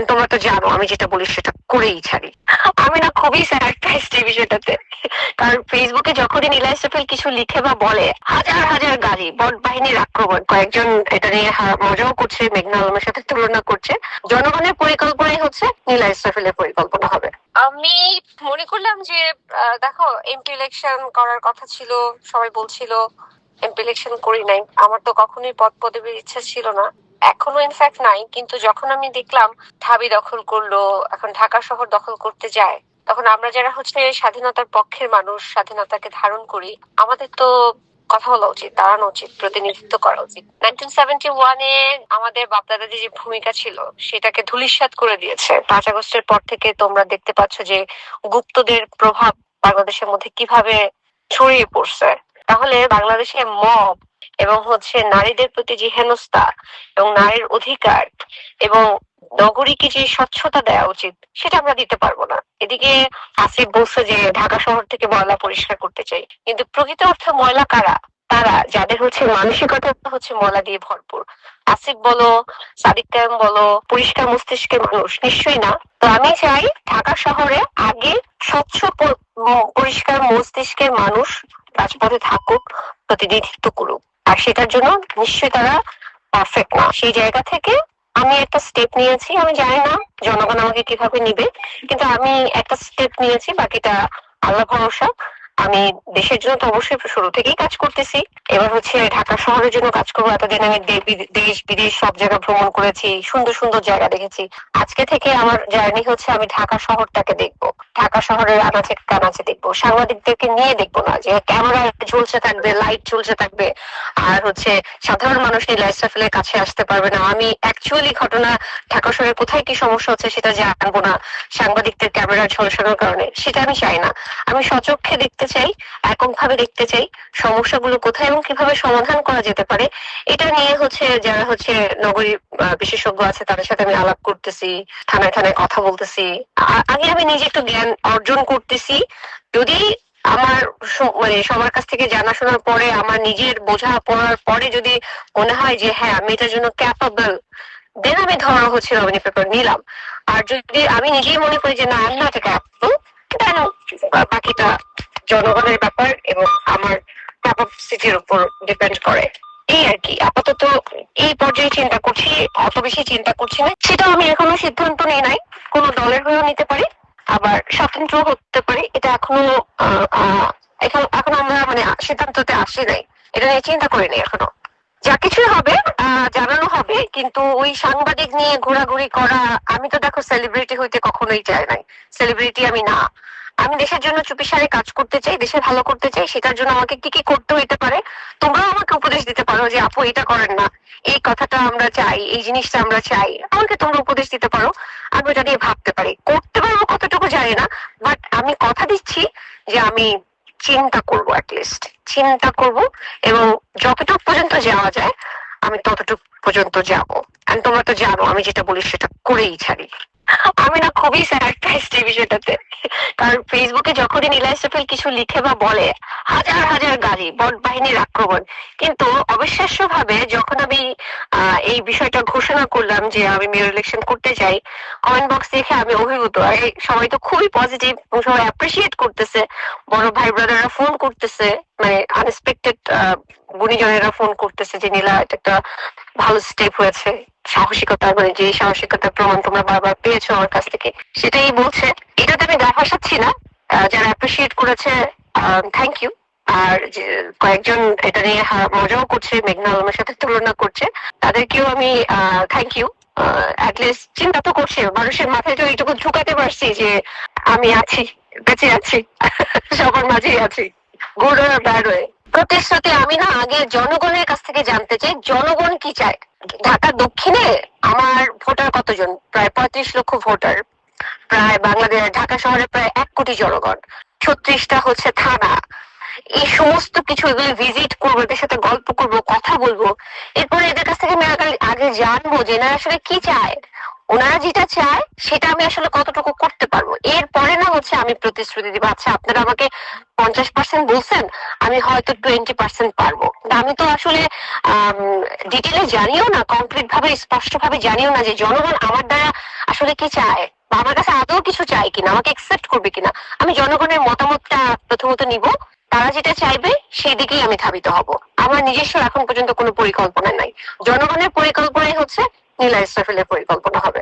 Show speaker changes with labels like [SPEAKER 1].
[SPEAKER 1] তোমরা তো জানো আমি যেটা বলি সেটা করেই ছাড়ি। আমি না খুবই স্যারপ্রাইজড এই বিষয়টাতে, কারণ ফেসবুকে যখনই নীলা ইসরাফিল কিছু লিখে বা বলে হাজার হাজার গালি, বট বাহিনীর আক্রমণ, কয়েকজন এটা নিয়ে মজাও করছে, মেঘনা আলমের সাথে তুলনা করছে। জনগণের পরিকল্পনাই হচ্ছে নীলা ইসরাফিলের পরিকল্পনা হবে।
[SPEAKER 2] আমি মনে করলাম যে দেখো, এমপি ইলেকশন করার কথা ছিল, সবাই বলছিল। এমপি ইলেকশন করি নাই, আমার তো কখনোই পদ পদবীর ইচ্ছা ছিল না, এখনো ইনফ্যাক্ট নাই। কিন্তু যখন আমি দেখলাম ঢাবি দখল করলো, এখন ঢাকা শহর দখল করতে যায়, তখন আমরা যারা হচ্ছে স্বাধীনতার পক্ষের মানুষ, স্বাধীনতাকে ধারণ করি, আমাদের তো কথা বলা উচিত, দাঁড়ানো উচিত, প্রতিনিধিত্ব করা উচিত। 1971-এ আমাদের বাপদাদাদের যে ভূমিকা ছিল সেটাকে ধূলিসাৎ করে দিয়েছে। 5 আগস্টের পর থেকে তোমরা দেখতে পাচ্ছ যে গুপ্তদের প্রভাব বাংলাদেশের মধ্যে কিভাবে ছড়িয়ে পড়ছে। তাহলে বাংলাদেশে মব এবং হচ্ছে নারীদের প্রতি যে হেনস্থা এবং নারীর অধিকার এবং নগরীকে যে স্বচ্ছতা দেওয়া উচিত সেটা আমরা দিতে পারবো না। এদিকে আসিফ বলছে যে ঢাকা শহর থেকে ময়লা পরিষ্কার করতে চাই, কিন্তু প্রকৃত অর্থে ময়লা কারা? তারা যাদের হচ্ছে মানসিকতা হচ্ছে ময়লা দিয়ে ভরপুর। আসিফ বলো, সাদিক কায়েম বলো, পরিষ্কার মস্তিষ্কের মানুষ নিশ্চয়ই না। তো আমি চাই ঢাকা শহরে আগে স্বচ্ছ পরিষ্কার মস্তিষ্কের মানুষ রাজপথে থাকুক, প্রতিনিধিত্ব করুক। আর সেটার জন্য নিশ্চয়ই তারা পারফেক্ট না। সেই জায়গা থেকে আমি একটা স্টেপ নিয়েছি, আমি জানি না জনগণ আমাকে কিভাবে নিবে, কিন্তু আমি একটা স্টেপ নিয়েছি, বাকিটা আল্লাহ ভরসা। আমি দেশের জন্য তো অবশ্যই শুরু থেকেই কাজ করতেছি, এবার হচ্ছে ঢাকা শহরের জন্য কাজ করবো। এতদিন আমি দেশ বিদেশ সব জায়গা ভ্রমণ করেছি, সুন্দর সুন্দর জায়গা দেখেছি। আজকে থেকে আমার জার্নি হচ্ছে আমি ঢাকা শহরটাকে দেখবো, ঢাকা শহরের আনাচে কানাচে দেখবো, সাংবাদিকদেরকে নিয়ে দেখবো না যে ক্যামেরা ঝুলছে থাকবে, লাইট ঝুলছে থাকবে আর হচ্ছে সাধারণ মানুষ নীলা ইসরাফিলের কাছে আসতে পারবে না। আমি অ্যাকচুয়ালি ঘটনা ঢাকা শহরে কোথায় কি সমস্যা হচ্ছে সেটা জানবো না সাংবাদিকদের ক্যামেরা ঝলসানোর কারণে, সেটা আমি চাই না। আমি সচক্ষে দেখতে চাই, এককভাবে দেখতে চাই সমস্যাগুলো কোথায় এবং কিভাবে সমাধান করা যেতে পারে। এটা নিয়ে হচ্ছে যারা হচ্ছে নগরী বিশেষজ্ঞ আছে তাদের সাথে আমি আলাপ করতেছি, থানায় থানায় কথা বলতেছি। আগে আমি নিজে একটু জ্ঞান অর্জন করতেছি। যদি আমার মানে সবার কাছ থেকে জানাশোনার পরে, আমার নিজের বোঝা পড়ার পরে যদি মনে হয় যে হ্যাঁ আমি এটার জন্য ক্যাপাবল, দেন আমি ধরো হচ্ছে নমিনি পেপার নিলাম। আর যদি আমি নিজেই মনে করি যে না আমি নট ক্যাপাবল, দেন বাকিটা জনগণের ব্যাপার এবং আমার ক্যাপাসিটির উপর ডিপেন্ড করে। এই আর কি, আপাতত এই পর্যায়ে চিন্তা করছি, অত বেশি চিন্তা করছি না। সেটা আমি এখনো সিদ্ধান্ত নেই নাই, কোনো দলের হয়েও নিতে পারি, আবার স্বতন্ত্র হতে পারি। এটা এখনো এখন আমরা মানে সিদ্ধান্ততে আসি নাই, এটা নিয়ে চিন্তা করিনি এখনো। যা কিছু হবে জানানো হবে, কিন্তু ওই সাংবাদিক নিয়ে ঘোরাঘুরি করা, আমি তো দেখো সেলিব্রিটি হইতে কখনোই চাই নাই, সেলিব্রিটি আমি না। আমি দেশের জন্য চুপিসারে কাজ করতে চাই, দেশে ভালো করতে চাই, সেটার জন্য আমাকে কি কি করতে হইতে পারে তোমরাও আমাকে উপদেশ দিতে পারো যে আপু এটা করেন না, এই কথাটা আমরা চাই, এই জিনিসটা আমরা চাই, আমাকে তোমরা উপদেশ দিতে পারো। আমি ওটা নিয়ে ভাবতে পারি, করতে পারবো কতটুকু জানি না, বাট আমি কথা দিচ্ছি যে আমি চিন্তা করবো, অ্যাটলিস্ট চিন্তা করব এবং যতটুকু পর্যন্ত যাওয়া যায় আমি ততটুকু পর্যন্ত যাব। আর তোমরা তো জানো আমি যেটা বলি সেটা করেই ছাড়ি। আমি না খুবই স্যারপ্রাইজড এই বিষয়টাতে, কারণ ফেসবুকে যখনই নীলা ইসরাফিল কিছু লিখে বা বলে হাজার হাজার গালি, বট বাহিনীর আক্রমণ, কিন্তু অবিশ্বাস্য ভাবে যখন আমি এই বিষয়টা ঘোষণা করলাম যে আমি মেয়র ইলেকশন করতে চাই, কমেন্ট বক্স দেখে আমি অভিভূত। আর সবাই তো খুবই পজিটিভ এবং সবাই অ্যাপ্রিসিয়েট করতেছে। বড় ভাই ব্রাদাররা ফোন করতেছে, মানে আনএক্সপেক্টেড গুণীজনেরা ফোন করতেছে যে নীলা এটা একটা ভালো স্টেপ হয়েছে, সাহসিকতা, মানে যে সাহসিকতার প্রমাণ তোমরা বারবার পেয়েছো আমার কাছ থেকে, সেটাই বলছে। এটাতে আমি গা ভাসাচ্ছি না, যারা অ্যাপ্রিসিয়েট করেছে থ্যাংক ইউ। আর যে কয়েকজন এটা নিয়ে মজাও করছে, মেঘনা আলমের সাথে তুলনা করছে, তাদেরকেও আমি থ্যাংক ইউ। অ্যাটলিস্ট চিন্তা তো করছে, মানুষের মাথায় তো এইটুকু ঢুকাতে পারছি যে আমি আছি, বেঁচে আছি, সবার মাঝেই আছি, গুড আর ব্যাড ওয়ে। প্রতিশ্রুতি আমি না আগে জনগণের কাছ থেকে জানতে চাই জনগণ কি চায়। ঢাকা দক্ষিণে আমার ভোটার কতজন? প্রায় 35 লক্ষ ভোটার, প্রায় বাংলাদেশ ঢাকা শহরে প্রায় 1 কোটি জনগণ, 36টা হচ্ছে থানা। এই সমস্ত কিছু এগুলো ভিজিট করবো, এদের সাথে গল্প করবো, কথা বলবো, এরপরে এদের কাছ থেকে আমি আগে জানবো যে এনারা আসলে কি চায়, ওনারা যেটা চায় সেটা আমি আসলে কতটুকু করতে পারবো। এরপরে না হচ্ছে
[SPEAKER 1] হচ্ছে আমি প্রতিশ্রুতি দিব, আচ্ছা আপনারা আমাকে 50% বলছেন, আমি হয়তো 20% পারবো। আমি তো আসলে ডিটেলে জানিও না, কংক্রিট ভাবে স্পষ্ট ভাবে জানিও না যে জনগণ আমার দ্বারা আসলে কি চায় বা আমার কাছে আদৌ কিছু চায় কিনা, আমাকে একসেপ্ট করবে কিনা। আমি জনগণের মতামতটা প্রথমত নিব, তারা যেটা চাইবে সেই দিকেই আমি ধাবিত হব। আমার নিজস্ব এখন পর্যন্ত কোনো পরিকল্পনা নাই, জনগণের পরিকল্পনাই হচ্ছে নীলা ইসরাফিলের পরিকল্পনা হবে।